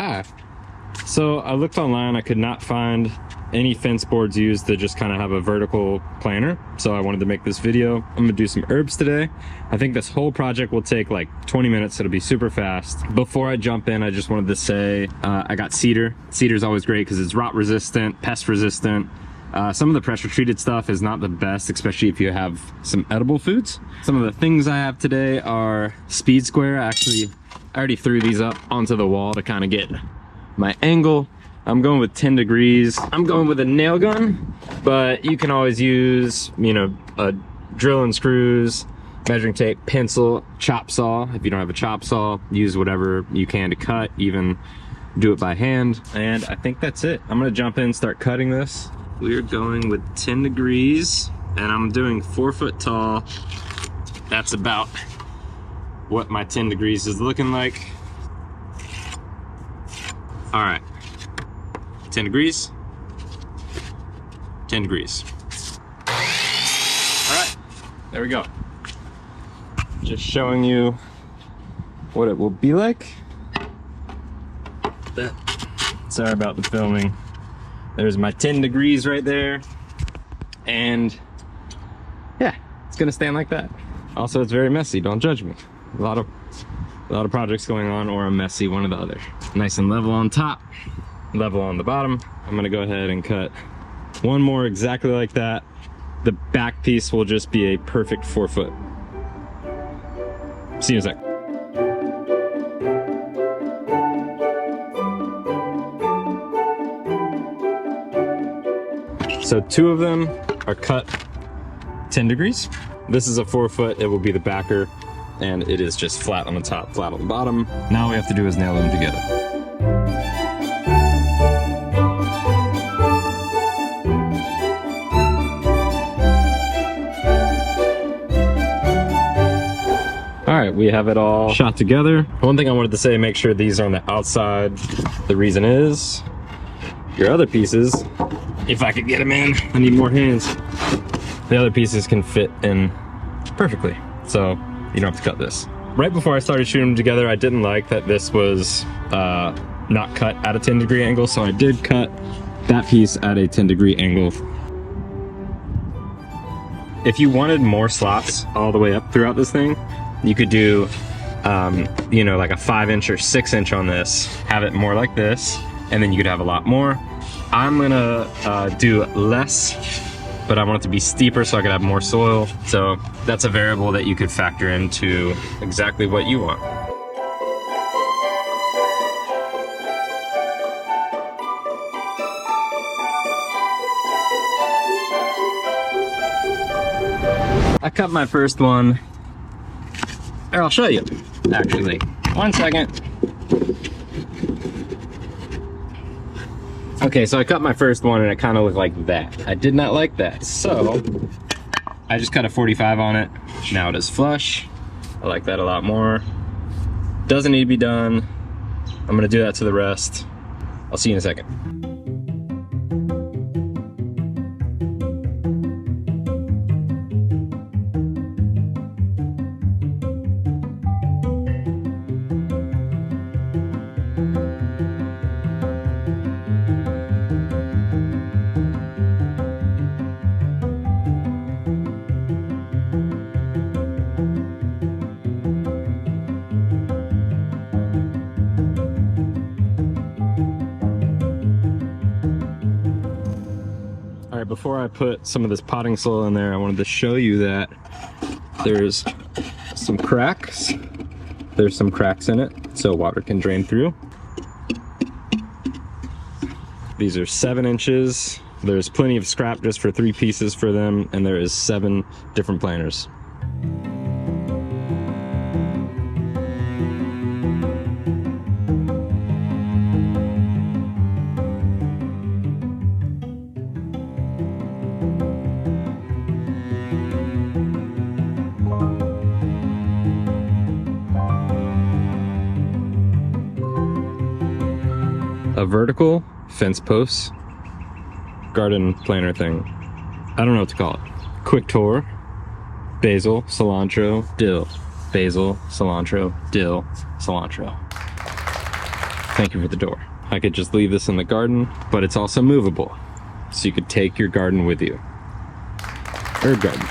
Hi. So I looked online, I could not find any fence boards used to just kind of have a vertical planter. So I wanted to make this video. I'm gonna do some herbs today. I think this whole project will take like 20 minutes. It'll be super fast. Before I jump in, I just wanted to say I got cedar. Cedar is always great because it's rot resistant, pest resistant. Some of the pressure treated stuff is not the best, especially if you have some edible foods. Some of the things I have today are speed square. I already threw these up onto the wall to kind of get my angle. I'm going with 10 degrees. I'm going with a nail gun, but you can always use, a drill and screws, measuring tape, pencil, chop saw. If you don't have a chop saw, use whatever you can to cut, even do it by hand. And I think that's it. I'm gonna jump in and start cutting this. We're going with 10 degrees and I'm doing 4 foot tall. That's about what my 10 degrees is looking like. All right, 10 degrees, 10 degrees. All right, there we go. Just showing you what it will be like. Sorry about the filming. There's my 10 degrees right there. And yeah, it's gonna stand like that. Also, it's very messy, don't judge me. A lot of projects going on, or a messy, one or the other. Nice and level on top, level on the bottom. I'm gonna go ahead and cut one more exactly like that. The back piece will just be a perfect 4 foot. See you in a sec. So 2 of them are cut 10 degrees. This is a 4 foot, it will be the backer, and it is just flat on the top, flat on the bottom. Now all we have to do is nail them together. All right, we have it all shot together. One thing I wanted to say, make sure these are on the outside. The reason is your other pieces, if I could get them in, I need more hands. The other pieces can fit in perfectly, so you don't have to cut this. Right before I started shooting them together, I didn't like that this was not cut at a 10 degree angle, so I did cut that piece at a 10 degree angle. If you wanted more slots all the way up throughout this thing, you could do, like a 5-inch or 6-inch on this, have it more like this, and then you could have a lot more. I'm gonna do less, but I want it to be steeper so I could have more soil. So that's a variable that you could factor into exactly what you want. I cut my first one. Here, I'll show you, actually. 1 second. Okay, so I cut my first one and it kind of looked like that. I did not like that, so I just cut a 45 on it. Now it is flush. I like that a lot more. Doesn't need to be done. I'm gonna do that to the rest. I'll see you in a second. Before I put some of this potting soil in there, I wanted to show you that there's some cracks. There's some cracks in it, so water can drain through. These are 7 inches. There's plenty of scrap just for 3 pieces for them, and there is 7 different planters. A vertical fence post garden planter thing. I don't know what to call it. Quick tour. Basil, cilantro, dill. Basil, cilantro, dill, cilantro. Thank you for the door. I could just leave this in the garden, but it's also movable. So you could take your garden with you. Herb garden.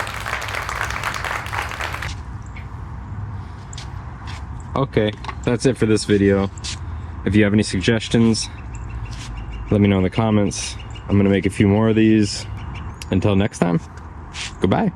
Okay, that's it for this video. If you have any suggestions, let me know in the comments. I'm gonna make a few more of these. Until next time, goodbye.